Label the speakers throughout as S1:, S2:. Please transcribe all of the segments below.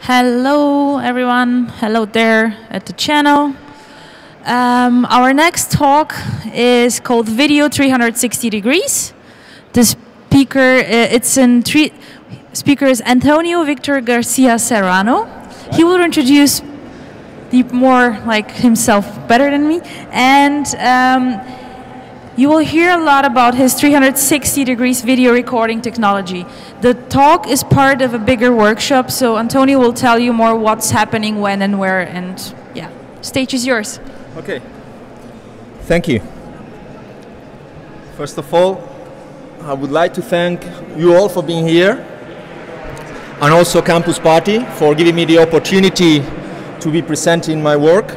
S1: Hello everyone, hello there at the channel. Our next talk is called Video 360 Degrees. The speaker, speaker is Antonio Victor Garcia-Serrano. He will introduce more like himself better than me, and you will hear a lot about his 360 degrees video recording technology. The talk is part of a bigger workshop, so Antonio will tell you more what's happening, when and where, and yeah, stage is yours.
S2: Okay, thank you. First of all, I would like to thank you all for being here, and also Campus Party for giving me the opportunity to be presenting my work.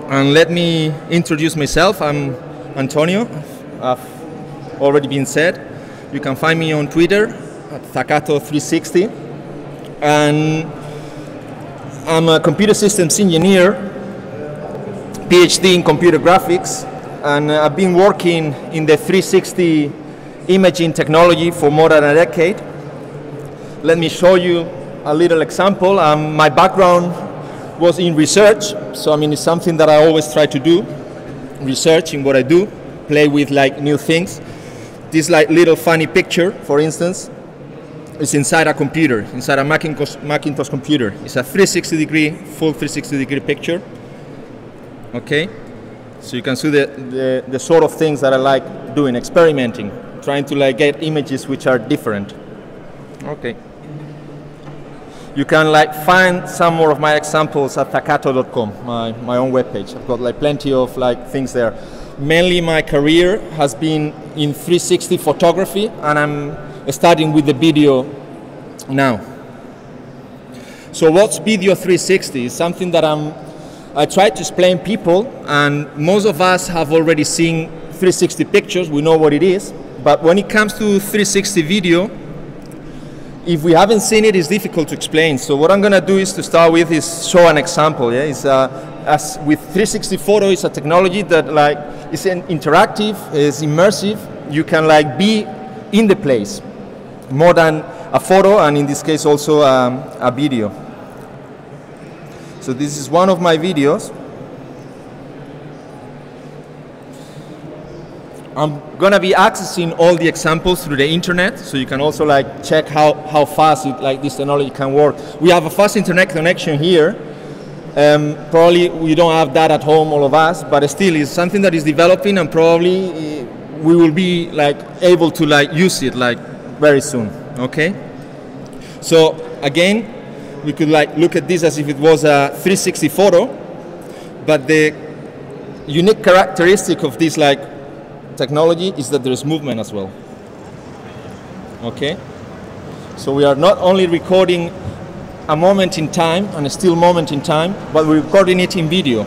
S2: And let me introduce myself. I'm Antonio, I've already been said. You can find me on Twitter at Thakato360, and I'm a computer systems engineer, PhD in computer graphics, and I've been working in the 360 imaging technology for more than a decade. Let me show you a little example. My background was in research, so I mean it's something that I always try to do. Research in what I do, play with like new things. This like little funny picture, for instance, is inside a computer, inside a Macintosh computer. It's a 360 degree, full 360 degree picture. Okay, so you can see the sort of things that I like doing, experimenting, trying to like get images which are different. Okay. You can like find some more of my examples at thakato.com, my own webpage. I've got like plenty of like things there. Mainly my career has been in 360 photography, and I'm starting with the video now. So what's video 360? It's something that I try to explain people, and most of us have already seen 360 pictures, we know what it is, but when it comes to 360 video, if we haven't seen it, it's difficult to explain. So what I'm going to do is to start with is show an example. Yeah, it's as with 360 photo, it's a technology that like is interactive, is immersive. You can like be in the place more than a photo, and in this case also a video. So this is one of my videos. I'm going to be accessing all the examples through the internet, so you can also like check how fast this technology can work. We have a fast internet connection here. Probably we don't have that at home, all of us, but still it's something that is developing, and probably we will be like able to like use it like very soon. Okay. So again, we could like look at this as if it was a 360 photo, but the unique characteristic of this like technology is that there is movement as well. Okay, so we are not only recording a moment in time, and a still moment in time, but we're recording it in video.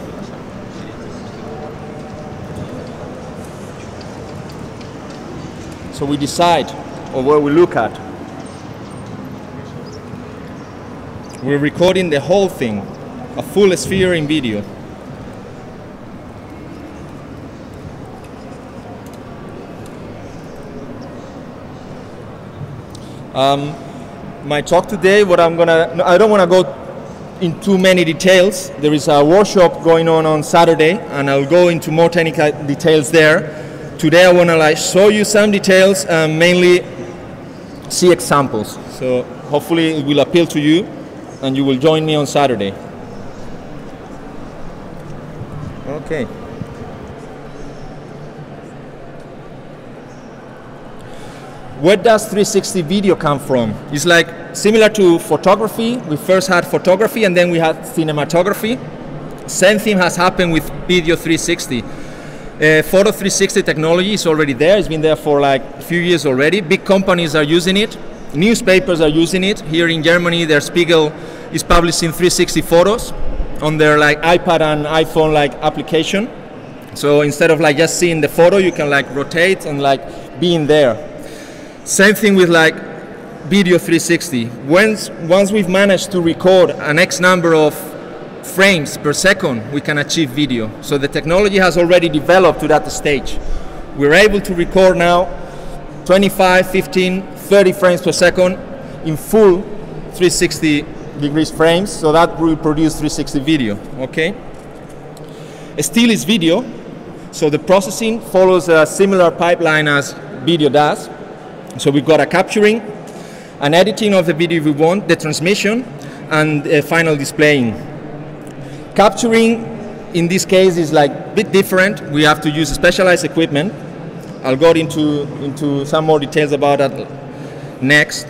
S2: So we decide on where we look at. We're recording the whole thing, a full sphere in video. My talk today, I don't want to go in too many details. There is a workshop going on Saturday, and I'll go into more technical details there. Today I want to like show you some details and mainly see examples. So hopefully it will appeal to you, and you will join me on Saturday. Okay. Where does 360 video come from? It's like similar to photography. We first had photography, and then we had cinematography. Same thing has happened with video 360. Photo 360 technology is already there. It's been there for like a few years already. Big companies are using it. Newspapers are using it. Here in Germany, Der Spiegel is publishing 360 photos on their like iPad and iPhone like application. So instead of like just seeing the photo, you can like rotate and like be in there. Same thing with like video 360. Once we've managed to record an X number of frames per second, we can achieve video. So the technology has already developed to that stage. We're able to record now 25, 15, 30 frames per second in full 360 degrees frames, so that will produce 360 video, okay? Still is video, so the processing follows a similar pipeline as video does. So we've got a capturing, an editing of the video if we want, the transmission, and final displaying. Capturing, in this case, is like a bit different. We have to use specialized equipment. I'll go into some more details about that next.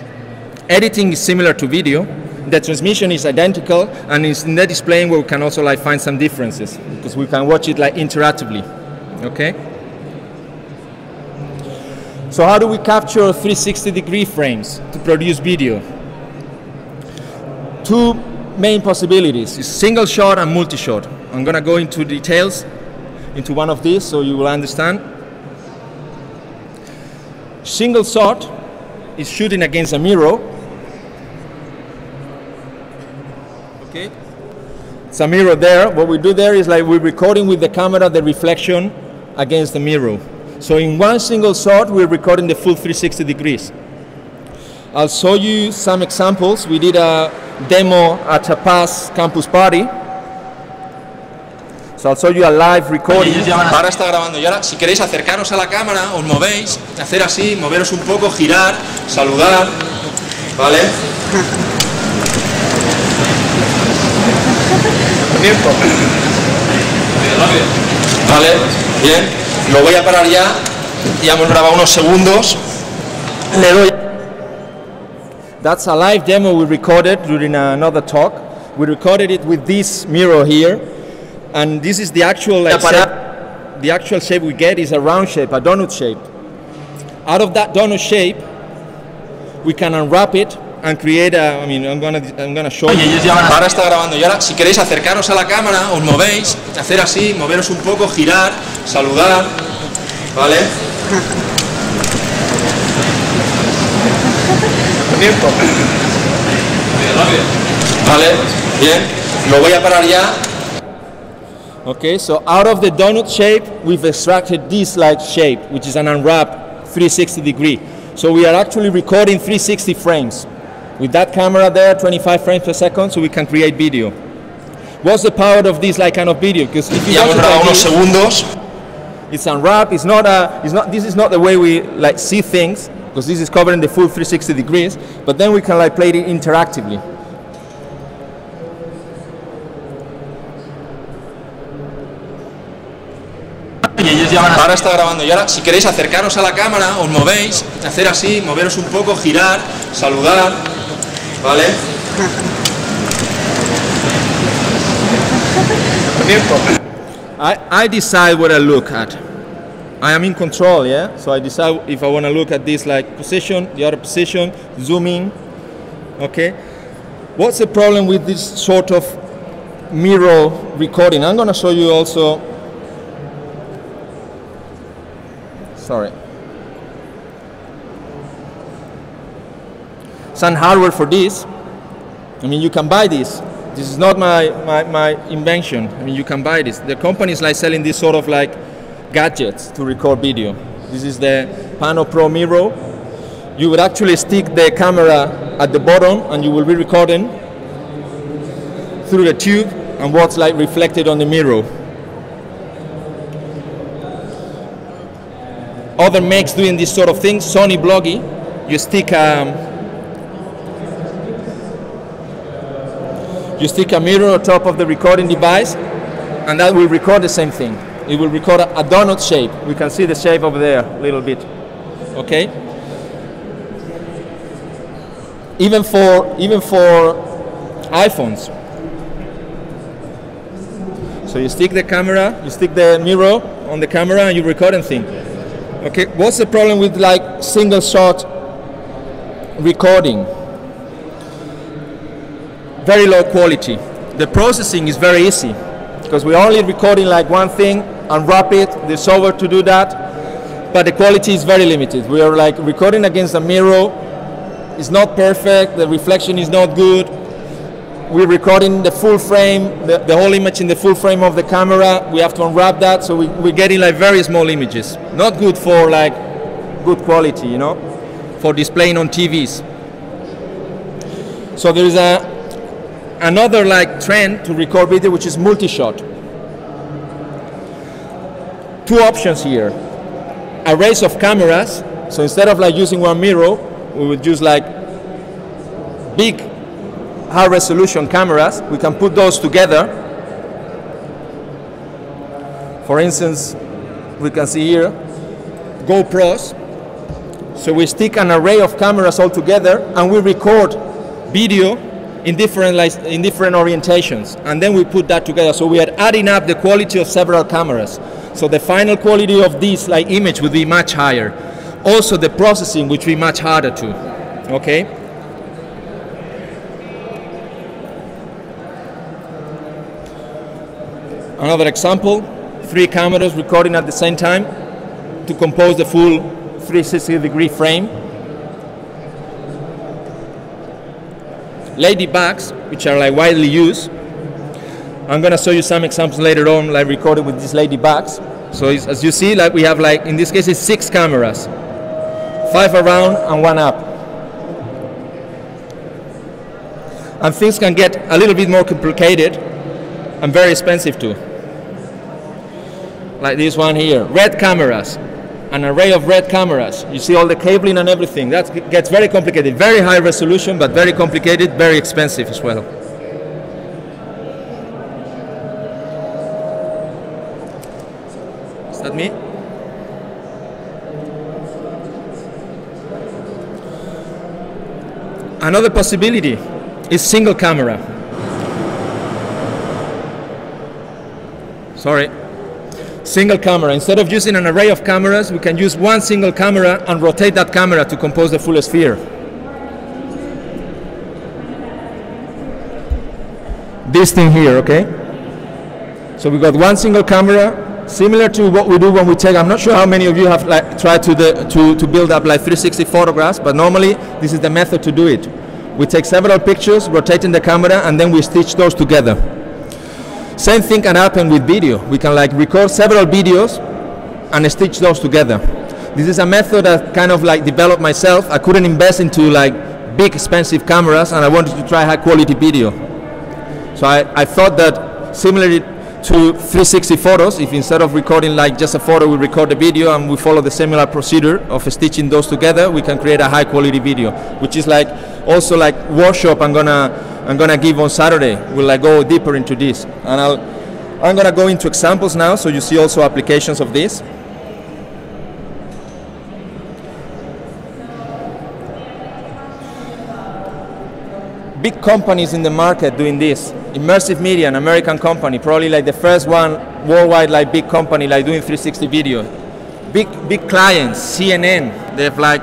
S2: Editing is similar to video. The transmission is identical, and it's in the displaying where we can also like find some differences, because we can watch it like interactively, okay? So how do we capture 360-degree frames to produce video? Two main possibilities, is single shot and multi-shot. I'm gonna go into details into one of these so you will understand. Single shot is shooting against a mirror. Okay, it's a mirror there. What we do there is like we're recording with the camera the reflection against the mirror. So in one single shot, we're recording the full 360 degrees. I'll show you some examples. We did a demo at a past campus party. So I'll show you a live recording.
S3: Ahora está grabando y ahora si queréis acercaros a la cámara, os movéis, hacer así, moveros un poco, girar, saludar, ¿vale? Vale, bien, lo voy a parar ya, ya hemos grabado unos segundos, le doy.
S2: That's a live demo we recorded during another talk. We recorded it with this mirror here, and this is the actual shape. The actual shape we get is a round shape, a donut shape. Out of that donut shape, we can unwrap it and create a, I'm gonna show you.
S3: Ahora está grabando y ahora si queréis acercaros a la cámara, os movéis, hacer así, moveros un poco, girar, saludar, ¿vale? Vale, bien, lo voy a parar ya.
S2: Okay, so out of the donut shape, we've extracted this like shape, which is an unwrapped 360 degree. So we are actually recording 360 frames. With that camera there, 25 frames per second, so we can create video. What's the power of this like kind of video? Because if you
S3: hemos grabado unos segundos.
S2: It's unwrapped. This is not the way we like see things, because this is covering the full 360 degrees. But then we can like play it interactively.
S3: Ahora está grabando y ahora si queréis acercaros a la cámara, os movéis, hacer así, moveros un poco, girar, saludar, ¿vale?
S2: I decide what I look at. I am in control, yeah? So I decide if I want to look at this like position, the other position, zooming, okay? What's the problem with this sort of mirror recording? I'm going to show you also. Sorry. Some hardware for this. You can buy this. This is not my invention. You can buy this. The company is like selling this sort of like gadgets to record video. This is the Pano Pro Mirror. You would actually stick the camera at the bottom and you will be recording through the tube and what's like reflected on the mirror. Other makes doing this sort of thing. Sony Bloggy, you stick a mirror on top of the recording device, and that will record the same thing. It will record a donut shape. We can see the shape over there a little bit. Okay. Even for iPhones. So you stick the camera, you stick the mirror on the camera, and you record and thing. Okay, what's the problem with like single shot recording? Very low quality. The processing is very easy because we're only recording like one thing, unwrap it, the software to do that, but the quality is very limited. We are like recording against a mirror. It's not perfect, the reflection is not good. We're recording the full frame, the whole image in the full frame of the camera. We have to unwrap that, so we're getting like very small images. Not good for like good quality, for displaying on TVs. So there is another like trend to record video, which is multi-shot. Two options here. Arrays of cameras. So instead of like using one mirror, we would use like big high resolution cameras. We can put those together. For instance, we can see here GoPros. So we stick an array of cameras all together and we record video in different orientations, and then we put that together. So we are adding up the quality of several cameras. So the final quality of this like image would be much higher. Also the processing would be much harder too. Okay. Another example, 3 cameras recording at the same time to compose the full 360-degree frame. Ladybugs, which are like widely used. I'm gonna show you some examples later on, like recorded with these ladybugs. So as you see, like we have like, in this case it's 6 cameras, 5 around and 1 up. And things can get a little bit more complicated and very expensive too. Like this one here, red cameras, an array of red cameras. You see all the cabling and everything. That gets very complicated. Very high resolution, but very complicated, very expensive as well. Is that me? Another possibility is single camera. Sorry. Single camera. Instead of using an array of cameras, we can use one single camera and rotate that camera to compose the full sphere. This thing here, okay? So we got one single camera, similar to what we do when we take, I'm not sure how many of you have like tried to build up like 360 photographs, but normally this is the method to do it. We take several pictures, rotating the camera, and then we stitch those together. Same thing can happen with video. We can like record several videos and stitch those together. This is a method that kind of like developed myself. I couldn't invest into like big expensive cameras and I wanted to try high quality video. So I thought that similarly to 360 photos, if instead of recording like just a photo, we record a video and we follow the similar procedure of stitching those together, we can create a high quality video, which is like also like workshop I'm gonna give on Saturday. We'll like go deeper into this, and I'm gonna go into examples now, so you see also applications of this. Big companies in the market doing this. Immersive Media, an American company, probably like the first one worldwide, like big company, like doing 360 video. Big clients, CNN. They have like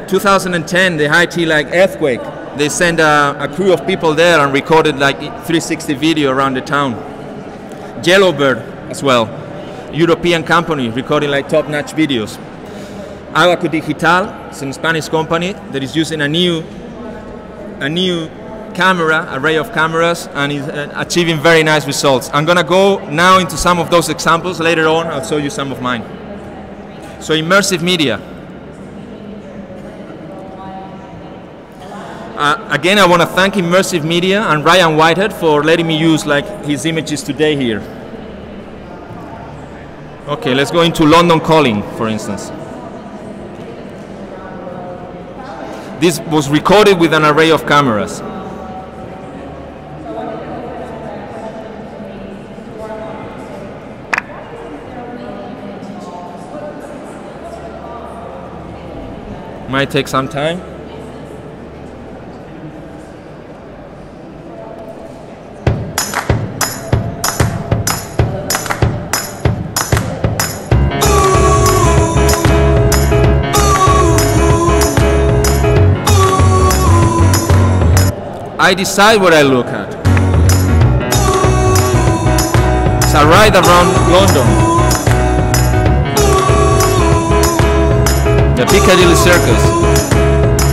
S2: 2010, the Haiti like earthquake. They sent a crew of people there and recorded like 360 video around the town. Yellowbird as well, European company recording like top-notch videos. Abaco Digital, it's a Spanish company that is using a new camera, array of cameras, and is achieving very nice results. I'm gonna go now into some of those examples. Later on, I'll show you some of mine. So immersive media. Again, I want to thank Immersive Media and Ryan Whitehead for letting me use like his images today here. Okay, let's go into London Calling, for instance. This was recorded with an array of cameras. Might take some time. I decide what I look at. It's a ride around London. The Piccadilly Circus.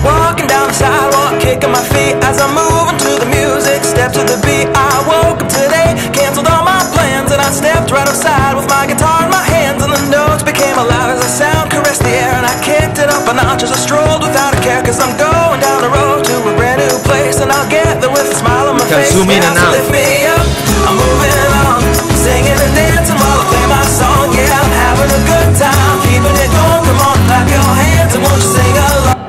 S4: Walking down the sidewalk, kicking my feet as I'm moving to the music. Step to the beat. I woke up today, canceled all my plans, and I stepped right outside with my guitar in my hands, and the notes became alive as the sound caressed the air, and I kicked it up a notch as I strolled without a care, 'cause I'm going down the road to a brand new place, and I'll get there with a smile on my
S2: can zoom in and out.
S4: I'm moving on, singing and dancing while I play my song. Yeah, I'm having a good time, keeping it going. Come on, clap your hands and won't you sing along?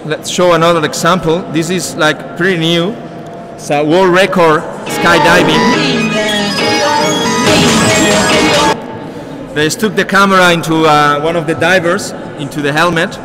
S2: Let's show another example. This is like pretty new. It's a world record skydiving. They stuck the camera into one of the divers, into the helmet.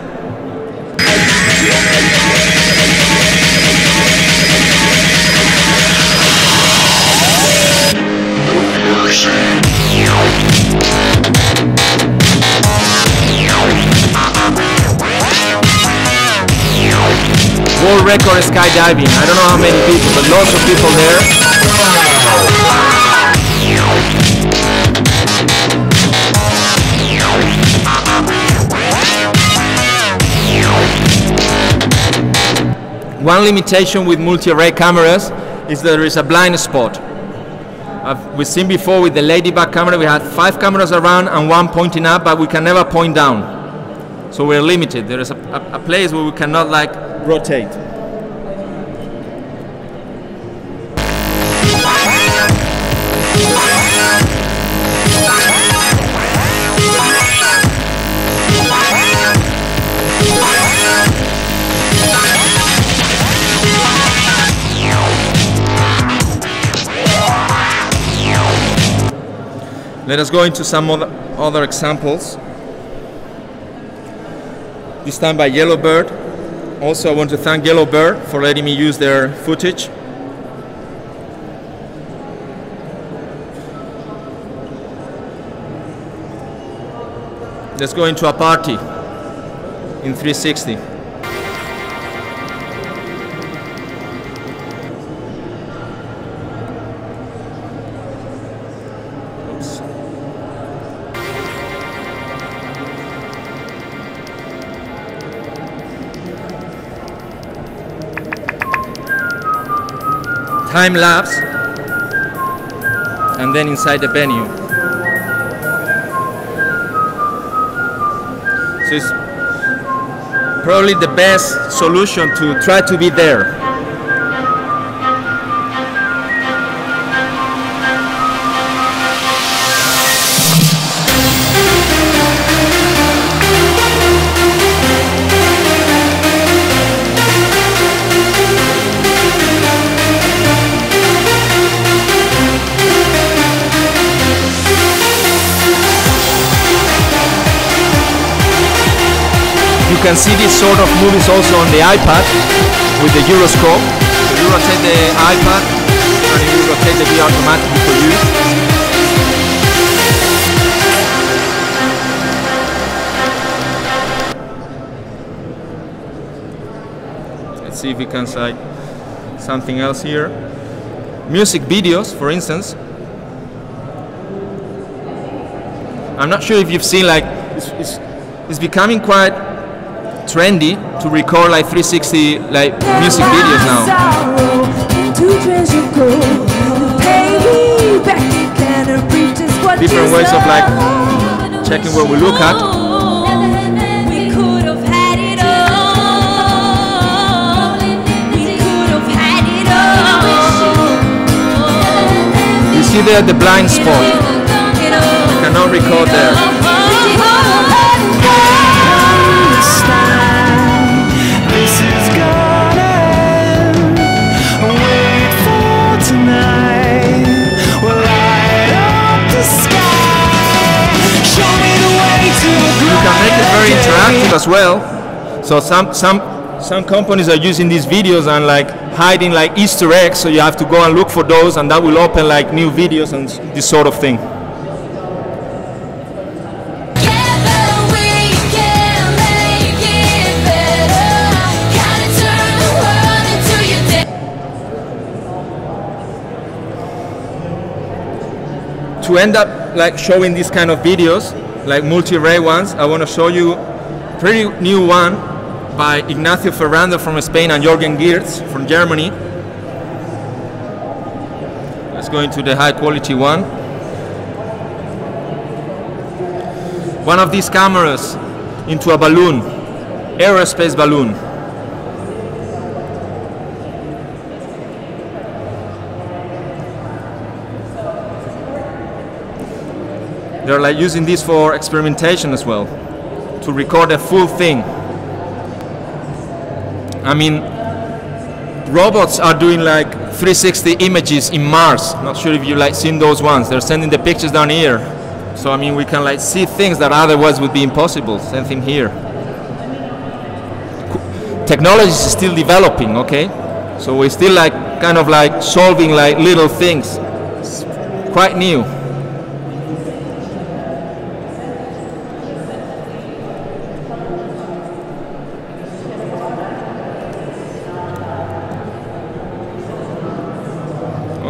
S2: World record skydiving. I don't know how many people, but lots of people there. One limitation with multi-array cameras is that there is a blind spot. We've seen before with the Ladybug camera, we had 5 cameras around and 1 pointing up, but we can never point down. So we're limited. There is a place where we cannot like rotate. Let us go into some other examples. This time by Yellowbird. Also, I want to thank Yellowbird for letting me use their footage. Let's go into a party in 360. Oops. Time lapse, and then inside the venue. So it's probably the best solution to try to be there. You can see this sort of movies also on the iPad with the gyroscope. So you rotate the iPad and you rotate the VR automatically for you. Let's see if we can cite something else here. Music videos, for instance. I'm not sure if you've seen, like, it's becoming quite trendy to record like 360 like music videos now. Different ways of like checking where we look at. You see there the blind spot. You cannot record there. Very interactive as well. So some companies are using these videos and like hiding like Easter eggs, so you have to go and look for those, and that will open like new videos and this sort of thing. To end up like showing these kind of videos, like multi-array ones, I want to show you a pretty new one by Ignacio Ferrando from Spain and Jorgen Geertz from Germany. Let's go into the high quality one. One of these cameras into a balloon. aerospace balloon. They're like using this for experimentation as well, to record a full thing. I mean, robots are doing like 360 images in Mars. Not sure if you like seen those ones. They're sending the pictures down here. So I mean, we can like see things that otherwise would be impossible. Same thing here. Technology is still developing, okay? So we're still like kind of like solving like little things. It's quite new.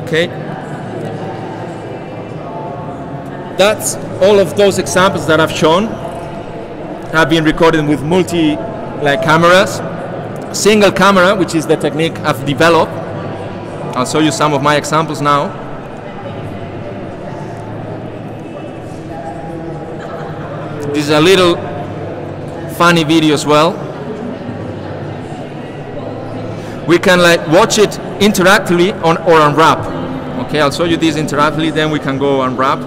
S2: Okay. That's all of those examples that I've shown have been recorded with multi cameras. Single camera, which is the technique I've developed. I'll show you some of my examples now. This is a little funny video as well. We can like watch it interactively or unwrap. Okay, I'll show you this interactively, then we can go unwrap.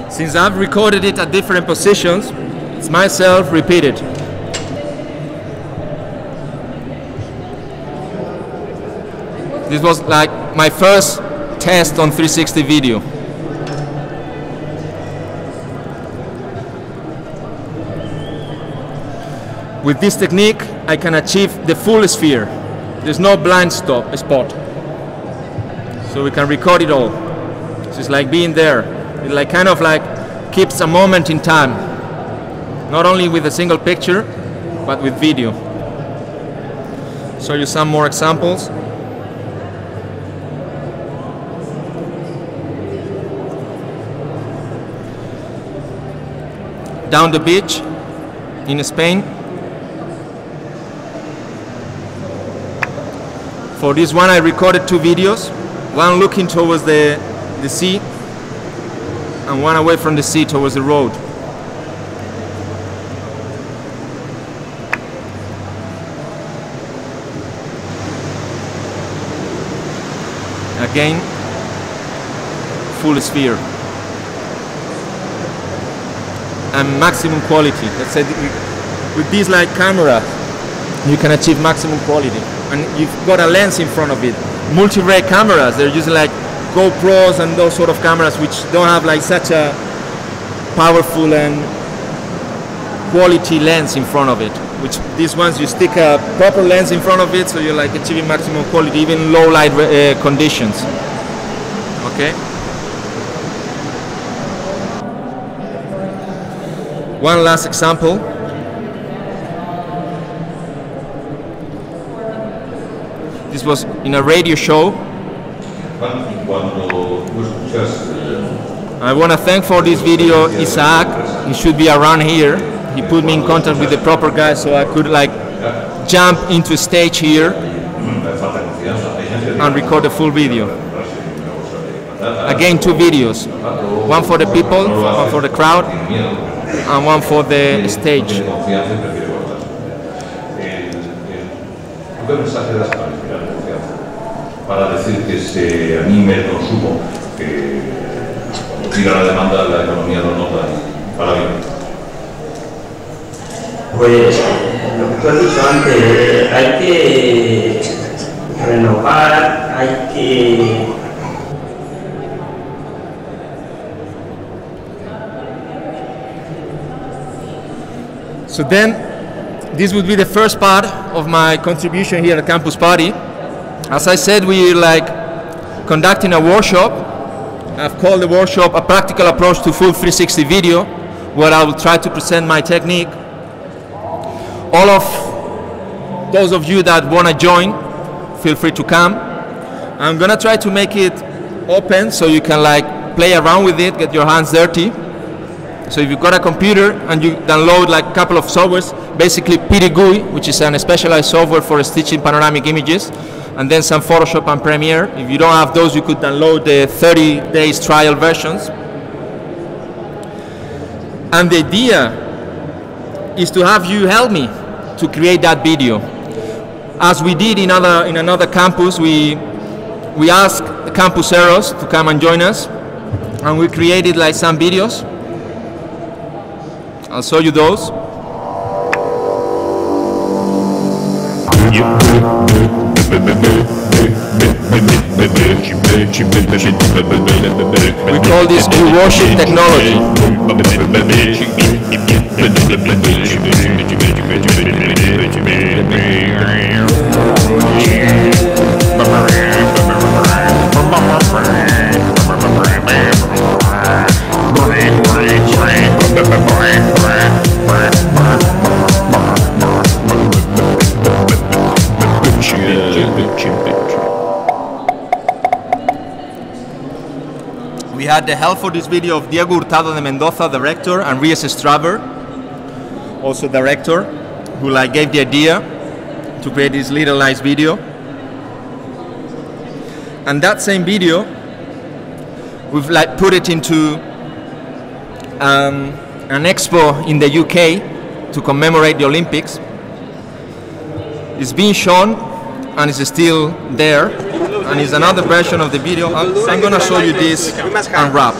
S2: Since I've recorded it at different positions, it's myself repeated. This was like my first test on 360 video. With this technique, I can achieve the full sphere. There's no blind spot. So we can record it all. So it's like being there. It like kind of like keeps a moment in time. Not only with a single picture, but with video. Show you some more examples. Down the beach in Spain. For this one I recorded 2 videos, one looking towards the sea and one away from the sea towards the road. Again, full sphere. And maximum quality. Let's say with this like camera, you can achieve maximum quality. And you've got a lens in front of it. Multi-ray cameras, they're using like GoPros and those sort of cameras which don't have like such a powerful and quality lens in front of it. Which these ones you stick a proper lens in front of it, so you're like achieving maximum quality, even low light conditions. Okay. One last example. This was in a radio show. I want to thank for this video Isaac. He should be around here. He put me in contact with the proper guy so I could like jump into stage here and record a full video. Again, 2 videos. One for the people, one for the crowd, and one for the stage.
S5: ¿Qué mensaje das para inspirar confianza? Para decir que se anime el consumo, que cuando tira la demanda la economía lo nota para bien.
S6: Pues lo que tú has dicho antes, hay que renovar, hay que...
S2: So then, this would be the first part of my contribution here at Campus Party. As I said, we're like conducting a workshop. I've called the workshop a practical approach to full 360 video, where I will try to present my technique. All of those of you that want to join, feel free to come. I'm gonna try to make it open so you can like play around with it, get your hands dirty. So if you've got a computer and you download like a couple of softwares, basically CPEU2, which is a specialized software for stitching panoramic images, and then some Photoshop and Premiere. If you don't have those, you could download the 30 days trial versions. And the idea is to have you help me to create that video. As we did in another campus, we asked the campuseros to come and join us, and we created like some videos. I'll show you those. We call this We Worship Technology. We had the help for this video of Diego Hurtado de Mendoza, director, and Ries Straver, also director, who like gave the idea to create this little nice video. And that same video, we've like put it into an expo in the UK to commemorate the Olympics. It's being shown and it's still there, and it's another version of the video. I'm going to show you this unwrap.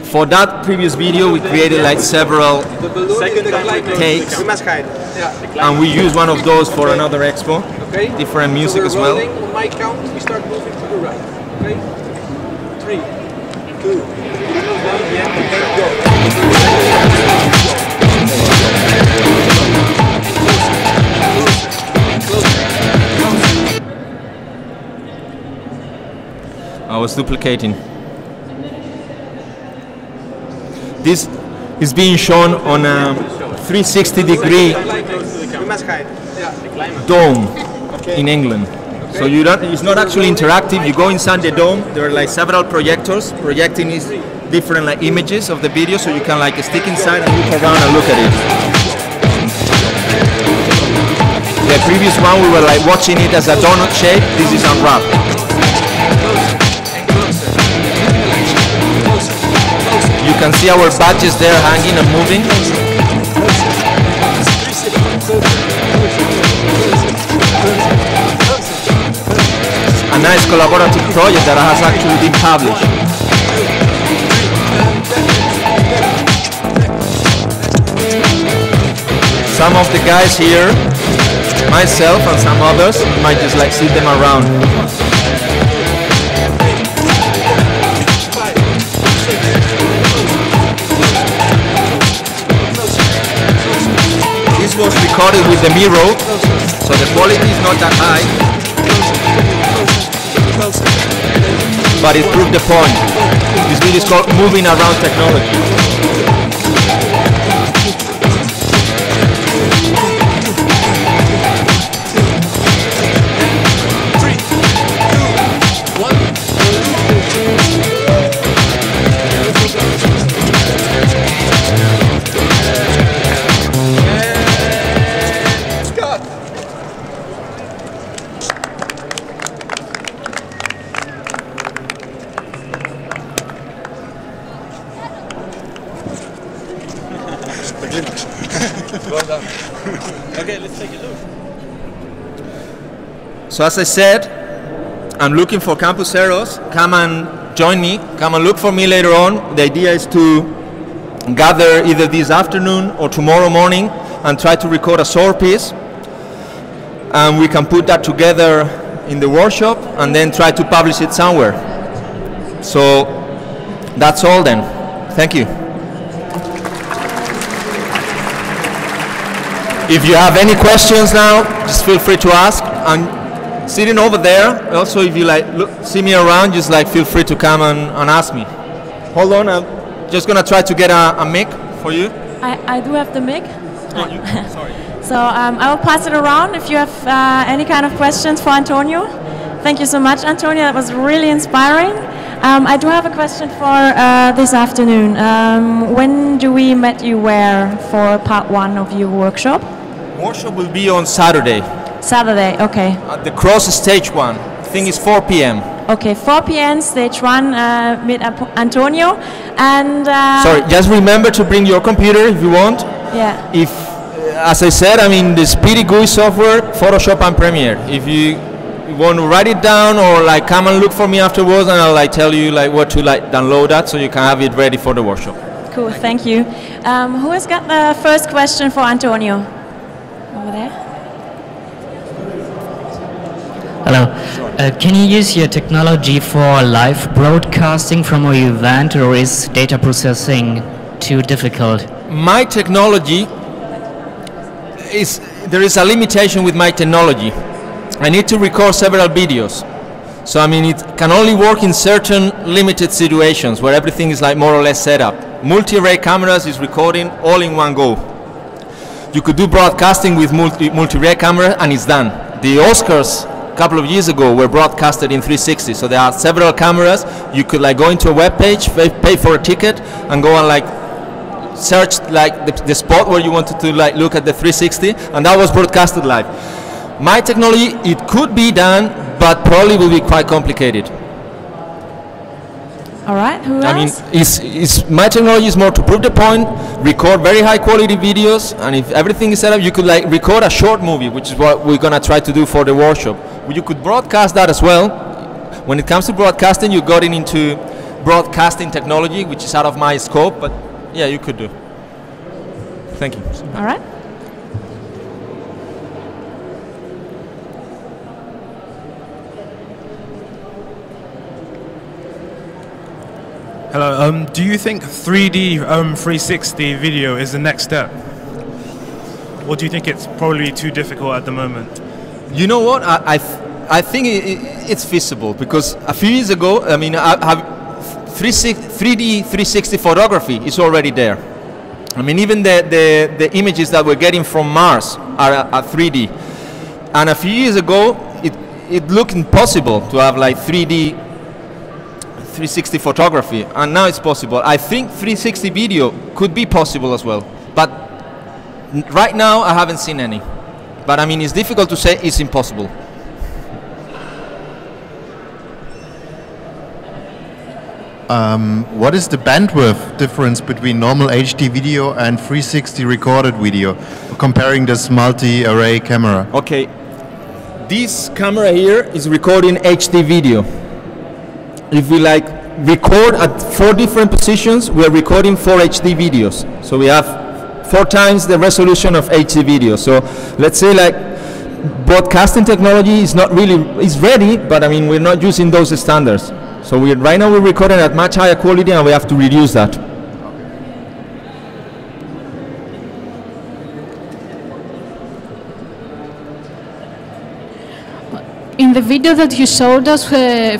S2: For that previous video, we created like several takes, and we use one of those for another expo. Different music as well.
S7: On my count, we start moving to the right. Okay? 3, 2, 1, and go.
S2: I was duplicating. This is being shown on a 360-degree dome in England. So it's not actually interactive. You go inside the dome. There are like several projectors projecting these different like images of the video, so you can like stick inside and look around and look at it. The previous one we were like watching it as a donut shape. This is unwrapped. You can see our badges there hanging and moving. A nice collaborative project that has actually been published. Some of the guys here, myself and some others, might just like sit them around. This was recorded with the Miro, so the quality is not that high, but it proved the point. This video is called Moving Around Technology.
S7: Well done. Okay, let's take a look.
S2: So as I said, I'm looking for campuseros. Come and join me. Come and look for me later on. The idea is to gather either this afternoon or tomorrow morning and try to record a short piece. And we can put that together in the workshop and then try to publish it somewhere. So that's all then. Thank you. If you have any questions now, just feel free to ask. I'm sitting over there. Also, if you like see me around, just like feel free to come and ask me. Hold on, I'm just gonna try to get a mic for you.
S8: I do have the mic.
S2: Oh, sorry.
S8: So I will pass it around if you have any kind of questions for Antonio.
S1: Thank you so much, Antonio. That was really inspiring. I do have a question for this afternoon. When do we meet you where for part 1 of your workshop?
S2: Workshop will be on Saturday.
S1: Saturday, okay.
S2: At the Cross Stage 1. I think it's 4 p.m.
S1: Okay, 4 p.m. Stage 1, meet Antonio. And
S2: sorry, just remember to bring your computer if you want.
S1: Yeah.
S2: If, as I said, I mean the CPEU2 software, Photoshop and Premiere. If you want to write it down or like come and look for me afterwards, and I'll like tell you like what to like download that so you can have it ready for the workshop.
S1: Cool, thank you. Who has got the first question for Antonio? Over there.
S8: Hello. Can you use your technology for live broadcasting from a event, or is data processing too difficult?
S2: My technology is, there is a limitation with my technology. I need to record several videos. So I mean it can only work in certain limited situations where everything is like more or less set up. Multi-array cameras is recording all in one go. You could do broadcasting with multi-array camera and it's done. The Oscars a couple of years ago were broadcasted in 360, so there are several cameras. You could like go into a web page, pay for a ticket, and go and like search like the spot where you wanted to like look at the 360, and that was broadcasted live. My technology, it could be done, but probably will be quite complicated.
S1: All right, who else?
S2: I mean, my technology is more to prove the point, record very high quality videos, and if everything is set up, you could like record a short movie, which is what we're gonna try to do for the workshop. You could broadcast that as well. When it comes to broadcasting, you got into broadcasting technology, which is out of my scope, but yeah, you could do. Thank you.
S1: All right.
S9: Hello, do you think 3D 360 video is the next step? Or do you think it's probably too difficult at the moment?
S2: You know what? I think it's feasible, because a few years ago, I mean, 3D 360 photography is already there. I mean, even the images that we're getting from Mars are 3D. And a few years ago, it looked impossible to have like 3D 360 photography, and now it's possible. I think 360 video could be possible as well, but right now I haven't seen any. But I mean, it's difficult to say it's impossible.
S10: What is the bandwidth difference between normal HD video and 360 recorded video, comparing this multi-array camera?
S2: Okay, this camera here is recording HD video. If we like record at 4 different positions, we are recording 4 HD videos. So we have 4 times the resolution of HD video. So let's say like broadcasting technology is not really, is ready, but I mean we're not using those standards. So right now we're recording at much higher quality, and we have to reduce that.
S11: In the video that you showed us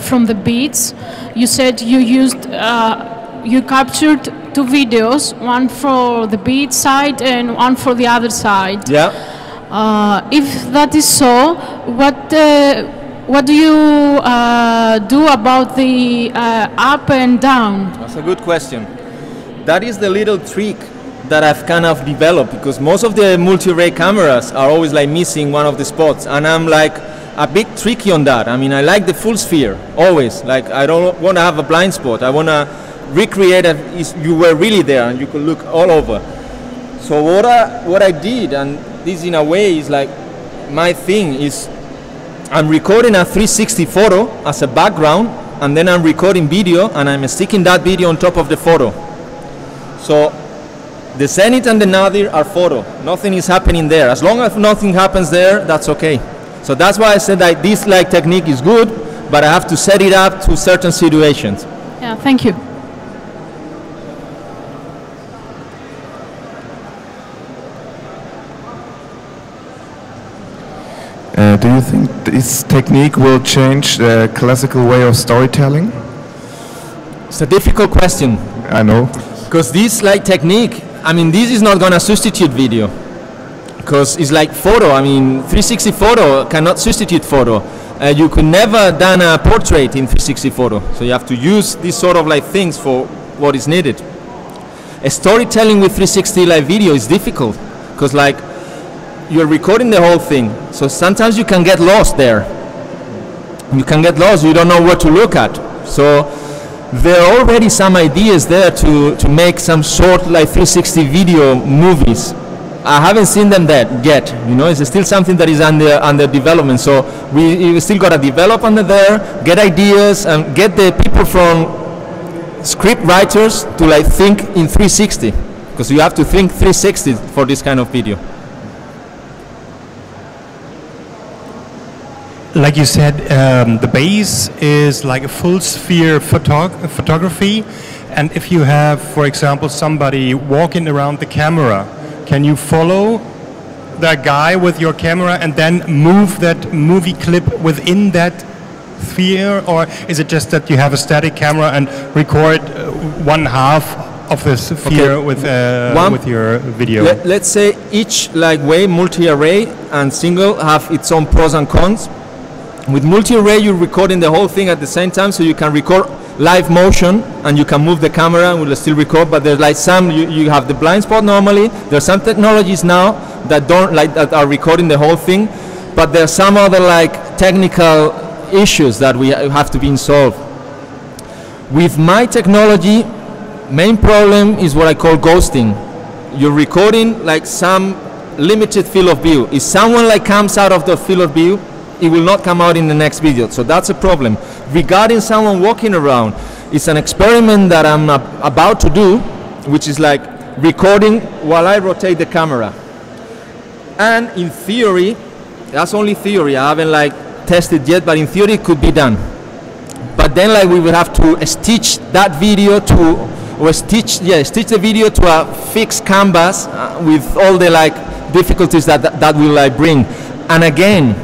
S11: from the beach, you said you used, you captured 2 videos, one for the beach side and one for the other side.
S2: Yeah.
S11: If that is so, what do you do about the up and down?
S2: That's a good question. That is the little trick that I've kind of developed, because most of the multi-array cameras are always like missing one of the spots, and I'm like a bit tricky on that. I mean, I like the full sphere, always. Like, I don't want to have a blind spot. I want to recreate as you were really there and you could look all over. So what I did, and this in a way is like my thing, is I'm recording a 360 photo as a background, and then I'm recording video, and I'm sticking that video on top of the photo. So the zenith and the nadir are photo. Nothing is happening there. As long as nothing happens there, that's okay. So that's why I said that this like technique is good, but I have to set it up to certain situations.
S11: Yeah, thank you.
S12: Do you think this technique will change the classical way of storytelling?
S2: It's a difficult question.
S12: I know.
S2: Because this like technique, I mean, this is not going to substitute video. Because it's like photo. I mean, 360 photo cannot substitute photo. You could never done a portrait in 360 photo. So you have to use these sort of like things for what is needed. A storytelling with 360 live video is difficult because like you're recording the whole thing. So sometimes you can get lost there. You can get lost, you don't know what to look at. So there are already some ideas there to make some short like 360 video movies. I haven't seen them yet, you know, it's still something that is under development. So we still got to develop under there, get ideas and get the people from script writers to like think in 360, because you have to think 360 for this kind of video.
S13: Like you said, the base is like a full sphere photography, and if you have, for example, somebody walking around the camera, can you follow that guy with your camera and then move that movie clip within that sphere, or is it just that you have a static camera and record one half of the sphere with your video?
S2: Let's say each like way, multi-array and single, have its own pros and cons. With multi-array, you're recording the whole thing at the same time, so you can record live motion and you can move the camera and will still record. But there's like some you have the blind spot normally. There's some technologies now that that are recording the whole thing, but there's some other like technical issues that we have to be solved. With my technology, main problem is what I call ghosting. You're recording like some limited field of view. If someone like comes out of the field of view, it will not come out in the next video. So that's a problem. Regarding someone walking around, it's an experiment that I'm about to do, which is like recording while I rotate the camera. And in theory, that's only theory, I haven't like tested yet, but in theory it could be done. But then like we would have to stitch that video stitch the video to a fixed canvas with all the like difficulties that will like bring. And again,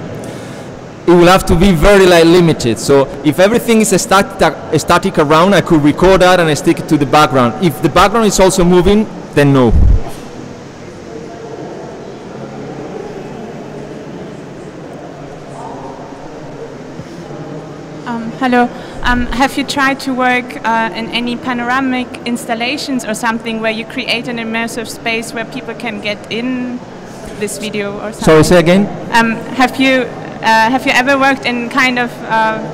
S2: it will have to be very like limited. So if everything is static around, I could record that and I stick it to the background. If the background is also moving, then no.
S14: Hello. Have you tried to work in any panoramic installations or something where you create an immersive space where people can get in this video or something?
S2: Sorry, say again?
S14: Have you ever worked in kind of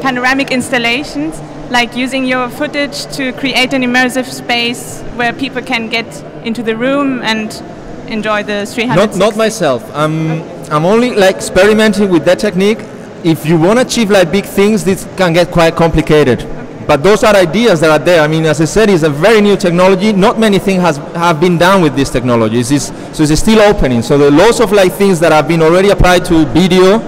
S14: panoramic installations, like using your footage to create an immersive space where people can get into the room and enjoy the 360?
S2: Not myself. I'm only like experimenting with that technique. If you want to achieve like big things, this can get quite complicated. Okay. But those are ideas that are there. I mean, as I said, it's a very new technology. Not many things have been done with this technology. So it's still opening. So there are lots of like things that have been already applied to video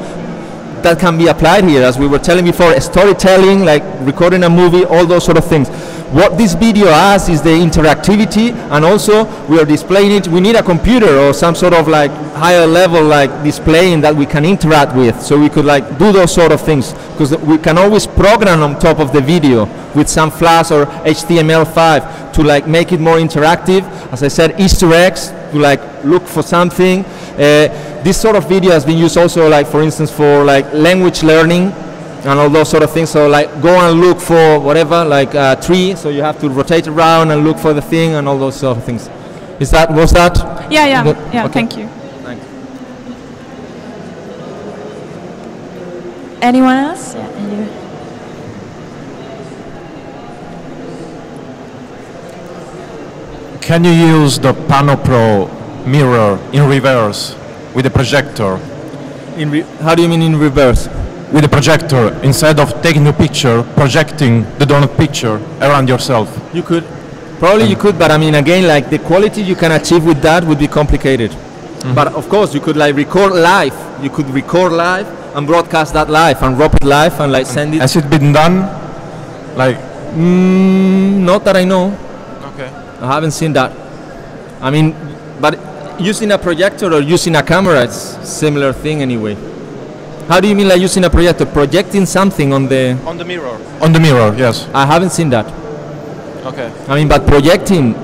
S2: that can be applied here, as we were telling before, storytelling, like recording a movie, all those sort of things. What this video has is the interactivity, and also we are displaying it. We need a computer or some sort of like higher level like displaying that we can interact with, so we could like do those sort of things, because we can always program on top of the video with some Flash or HTML5 to like make it more interactive. As I said, Easter eggs to like look for something. This sort of video has been used also, like for instance, for like language learning and all those sort of things. So like go and look for whatever, like a tree, so you have to rotate around and look for the thing and all those sort of things. Was that?
S14: Yeah,
S2: okay.
S14: Thank you.
S2: Thanks.
S1: Anyone else? Yeah,
S12: Can you use the Pano Pro mirror in reverse with the projector?
S2: How do you mean in reverse?
S12: With the projector, instead of taking the picture, projecting the donut picture around yourself.
S2: You could. Probably you could, but I mean, again, like the quality you can achieve with that would be complicated. But of course, you could like record live. You could record live and broadcast that live and drop it live and like send it.
S12: Has it been done? Like?
S2: Not that I know.
S12: Okay.
S2: I haven't seen that. I mean, but using a projector or using a camera, it's similar thing anyway. How do you mean like using a projector? Projecting something on the...
S12: On the mirror. On the mirror, yes.
S2: I haven't seen that.
S12: Okay.
S2: I mean, but projecting,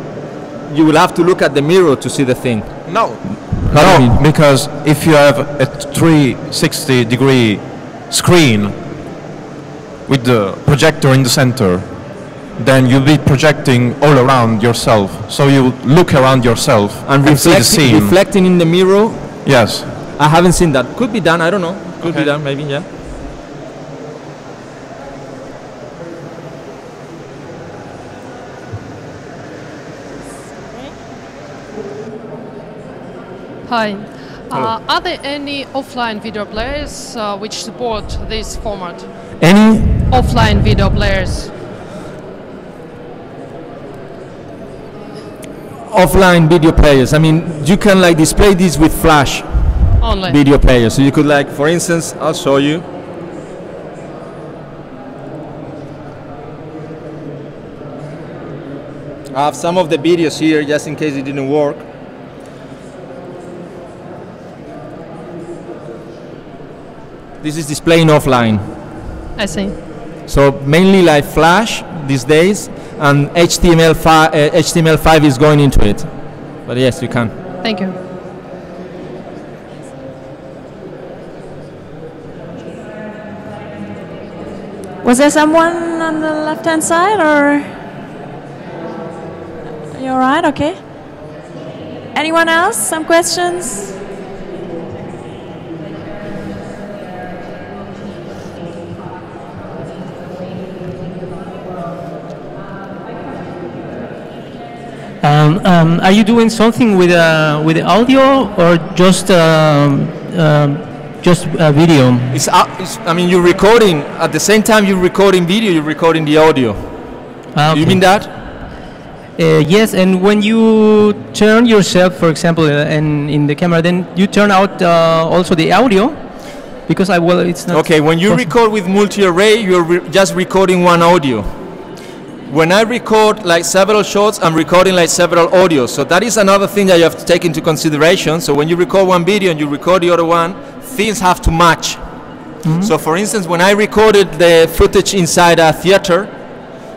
S2: you will have to look at the mirror to see the thing.
S12: No. No, because if you have a 360 degree screen with the projector in the center, then you'll be projecting all around yourself. So you look around yourself and see the scene.
S2: Reflecting in the mirror?
S12: Yes.
S2: I haven't seen that. Could be done, I don't know. Could be done, maybe, yeah.
S15: Hi. Are there any offline video players which support this format?
S2: Any?
S15: Offline video players.
S2: Offline video players. I mean, you can like display this with flash
S15: Only.
S2: video players. So you could like, for instance, I'll show you. I have some of the videos here just in case it didn't work. This is displaying offline.
S15: I see.
S2: So mainly like Flash these days, and HTML5 is going into it. But yes, you can.
S15: Thank you.
S1: Was there someone on the left-hand side, or are you all right? Okay. Anyone else? Some questions?
S16: Are you doing something with the audio or just video?
S2: I mean, you're recording at the same time you're recording video. You're recording the audio.
S16: Okay.
S2: You mean that?
S16: Yes, and when you turn yourself, for example, in the camera, then you turn out also the audio, because it's not.
S2: Okay, when you record with multi-array, you're just recording one audio. When I record like several shots, I'm recording like several audios. So that is another thing that you have to take into consideration. So when you record one video and you record the other one, things have to match. So for instance, when I recorded the footage inside a theater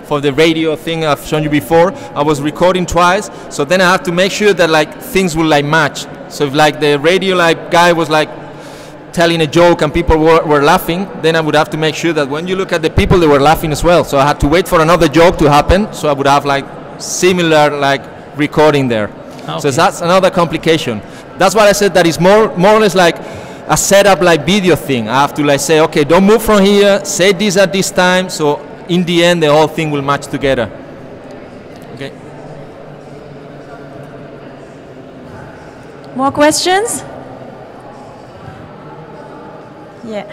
S2: for the radio thing I've shown you before, I was recording twice. So then I have to make sure that like things will like match. So if like the radio like guy was like telling a joke and people were laughing, then I would have to make sure that when you look at the people, they were laughing as well. So I had to wait for another joke to happen, so I would have like similar like recording there. Okay. So that's another complication. That's why I said that it's more or less like a setup like video thing. I have to like say, okay, don't move from here, say this at this time, so in the end the whole thing will match together. Okay.
S1: More questions? Yeah.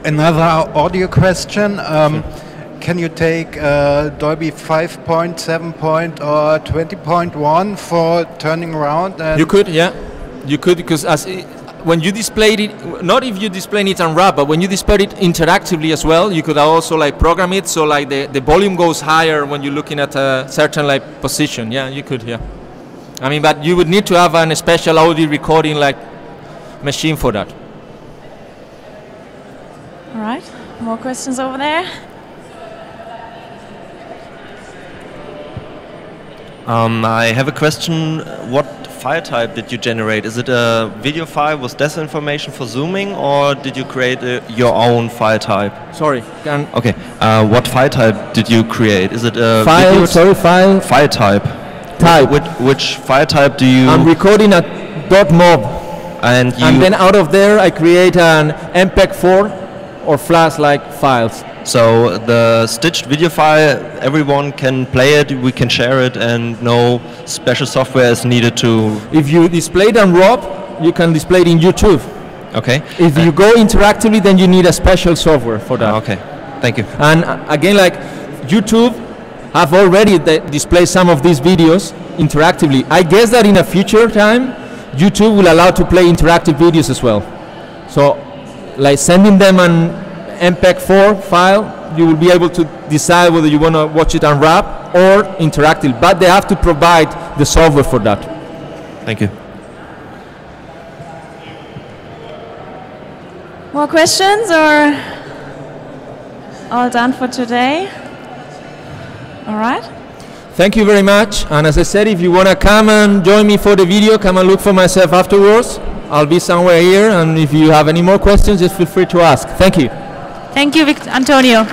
S17: Another audio question. Can you take Dolby 5.7 or 20.1 for turning around? And
S2: You could, yeah. You could, because when you displayed it, not if you display it on RAW, but when you display it interactively as well, you could also like program it so like the volume goes higher when you're looking at a certain like position. Yeah, you could, yeah. I mean, but you would need to have a special audio recording like machine for that.
S1: All right. More questions over there?
S18: I have a question. What file type did you generate? Is it a video file with disinformation for zooming, or did you create your own file type?
S2: Sorry.
S18: Okay. What file type did you create? Is it a
S2: file? Sorry, file.
S18: File type. Which file type do you?
S2: I'm recording at .mob,
S18: and
S2: then out of there I create an MPEG-4 or Flash-like files.
S18: So the stitched video file, everyone can play it, we can share it, and no special software is needed to...
S2: If you display it on RAW, you can display it in YouTube.
S18: Okay.
S2: If you go interactively, then you need a special software for that.
S18: Okay, thank you.
S2: And again, like YouTube have already displayed some of these videos interactively. I guess that in a future time, YouTube will allow to play interactive videos as well. So, like sending them an MPEG-4 file, you will be able to decide whether you want to watch it on RAW or interactive, but they have to provide the software for that.
S18: Thank you.
S1: More questions, or all done for today? All right.
S2: Thank you very much. And as I said, if you want to come and join me for the video, come and look for myself afterwards. I'll be somewhere here, and if you have any more questions, just feel free to ask. Thank you.
S1: Thank you, Antonio.